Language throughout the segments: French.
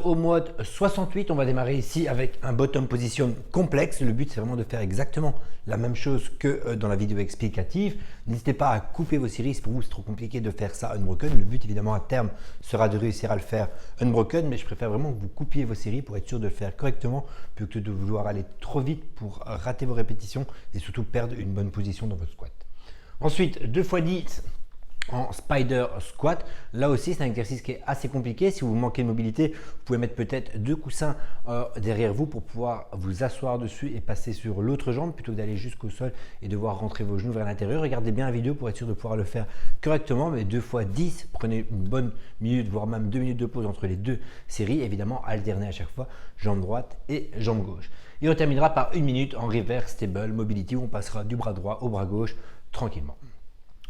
Au mode 68, on va démarrer ici avec un bottom position complexe. Le but, c'est vraiment de faire exactement la même chose que dans la vidéo explicative. N'hésitez pas à couper vos séries. Pour vous, c'est trop compliqué de faire ça unbroken. Le but, évidemment, à terme, sera de réussir à le faire unbroken. Mais je préfère vraiment que vous coupiez vos séries pour être sûr de le faire correctement plutôt que de vouloir aller trop vite pour rater vos répétitions et surtout perdre une bonne position dans votre squat. Ensuite, 2 x 10 en spider squat. Là aussi, c'est un exercice qui est assez compliqué. Si vous manquez de mobilité, vous pouvez mettre peut-être 2 coussins derrière vous pour pouvoir vous asseoir dessus et passer sur l'autre jambe plutôt que d'aller jusqu'au sol et devoir rentrer vos genoux vers l'intérieur. Regardez bien la vidéo pour être sûr de pouvoir le faire correctement. Mais 2 x 10, prenez une bonne minute, voire même 2 minutes de pause entre les deux séries. Évidemment, alternez à chaque fois jambe droite et jambe gauche. Et on terminera par 1 minute en reverse stable mobility où on passera du bras droit au bras gauche tranquillement.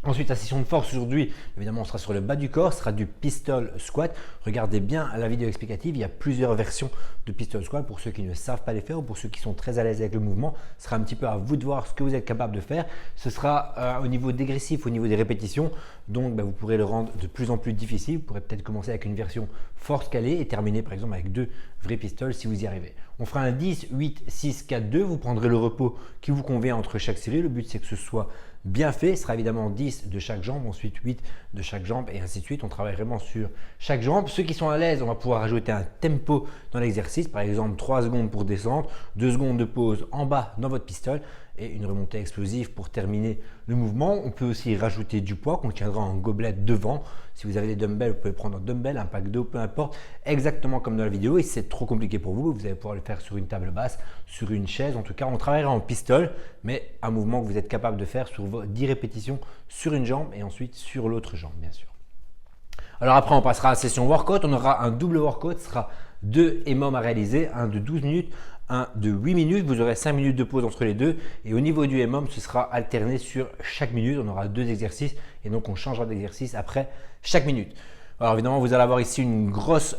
Ensuite, la session de force aujourd'hui, évidemment, on sera sur le bas du corps, ce sera du pistol squat. Regardez bien la vidéo explicative, il y a plusieurs versions de pistol squat pour ceux qui ne savent pas les faire ou pour ceux qui sont très à l'aise avec le mouvement. Ce sera un petit peu à vous de voir ce que vous êtes capable de faire. Ce sera au niveau dégressif, au niveau des répétitions, donc vous pourrez le rendre de plus en plus difficile. Vous pourrez peut-être commencer avec une version force calée et terminer par exemple avec 2 vrais pistoles si vous y arrivez. On fera un 10, 8, 6, 4, 2. Vous prendrez le repos qui vous convient entre chaque série. Le but, c'est que ce soit bien fait. Ce sera évidemment 10 de chaque jambe, ensuite 8 de chaque jambe et ainsi de suite. On travaille vraiment sur chaque jambe. Ceux qui sont à l'aise, on va pouvoir ajouter un tempo dans l'exercice. Par exemple, 3 secondes pour descendre, 2 secondes de pause en bas dans votre pistol et une remontée explosive pour terminer le mouvement. On peut aussi rajouter du poids qu'on tiendra en gobelet devant. Si vous avez des dumbbells, vous pouvez prendre un dumbbell, un pack d'eau, peu importe, exactement comme dans la vidéo. Et si c'est trop compliqué pour vous, vous allez pouvoir le faire sur une table basse, sur une chaise. En tout cas, on travaillera en pistol, mais un mouvement que vous êtes capable de faire sur vos 10 répétitions sur une jambe et ensuite sur l'autre jambe, bien sûr. Alors après, on passera à la session workout. On aura un double workout. Ce sera 2 EMOM à réaliser, un de 12 minutes, un de 8 minutes. Vous aurez 5 minutes de pause entre les deux. Et au niveau du EMOM, ce sera alterné sur chaque minute. On aura 2 exercices et donc on changera d'exercice après chaque minute. Alors évidemment, vous allez avoir ici une grosse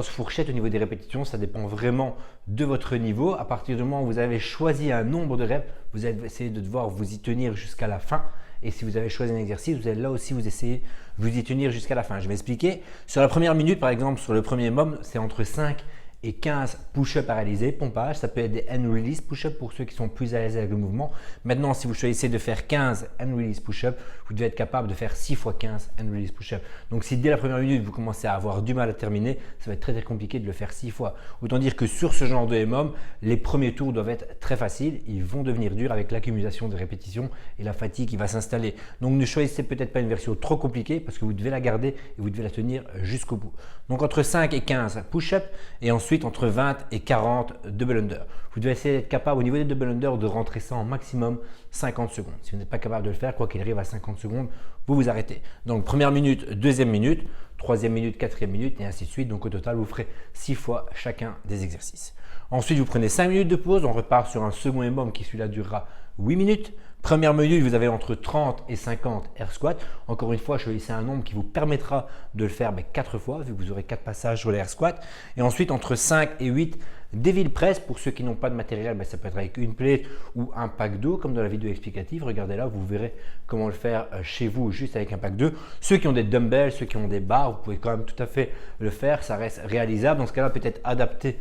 fourchette au niveau des répétitions. Ça dépend vraiment de votre niveau. À partir du moment où vous avez choisi un nombre de reps, vous allez essayer de devoir vous y tenir jusqu'à la fin. Et si vous avez choisi un exercice, vous allez là aussi vous essayer de vous y tenir jusqu'à la fin. Je vais m'expliquer. Sur la première minute, par exemple, sur le premier EMOM, c'est entre 5 et 15 push-ups à réaliser, pompage. Ça peut être des hand release push-ups pour ceux qui sont plus à l'aise avec le mouvement. Maintenant, si vous choisissez de faire 15 hand release push-ups, vous devez être capable de faire 6 x 15 hand release push-ups. Donc, si dès la première minute, vous commencez à avoir du mal à terminer, ça va être très très compliqué de le faire 6 fois. Autant dire que sur ce genre de EMOM, les premiers tours doivent être très faciles. Ils vont devenir durs avec l'accumulation des répétitions et la fatigue qui va s'installer. Donc, ne choisissez peut-être pas une version trop compliquée parce que vous devez la garder et vous devez la tenir jusqu'au bout. Donc, entre 5 et 15 push-ups et ensuite entre 20 et 40 double under. Vous devez essayer d'être capable au niveau des double under de rentrer ça en maximum 50 secondes. Si vous n'êtes pas capable de le faire, quoi qu'il arrive à 50 secondes, vous vous arrêtez. Donc première minute, deuxième minute, troisième minute, quatrième minute et ainsi de suite. Donc au total, vous ferez 6 fois chacun des exercices. Ensuite, vous prenez 5 minutes de pause. On repart sur un second EMOM qui celui-là durera 8 minutes. Première minute, vous avez entre 30 et 50 air squat. Encore une fois, choisissez un nombre qui vous permettra de le faire 4 fois, vu que vous aurez 4 passages sur les air squat. Et ensuite, entre 5 et 8 devil press. Pour ceux qui n'ont pas de matériel, ça peut être avec une plate ou un pack d'eau, comme dans la vidéo explicative. Regardez là, vous verrez comment le faire chez vous, juste avec un pack d'eau. Ceux qui ont des dumbbells, ceux qui ont des barres, vous pouvez quand même tout à fait le faire. Ça reste réalisable. Dans ce cas-là, peut-être adapter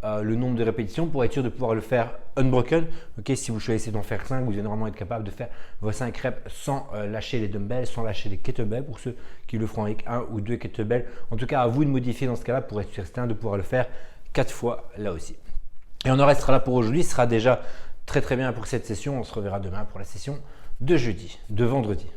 le nombre de répétitions pour être sûr de pouvoir le faire unbroken. Si vous choisissez d'en faire 5, vous allez normalement être capable de faire vos 5 reps sans lâcher les dumbbells, sans lâcher les kettlebells pour ceux qui le feront avec 1 ou 2 kettlebells. En tout cas, à vous de modifier dans ce cas-là pour être certain de pouvoir le faire 4 fois là aussi. Et on en restera là pour aujourd'hui. Ce sera déjà très très bien pour cette session. On se reverra demain pour la session de vendredi.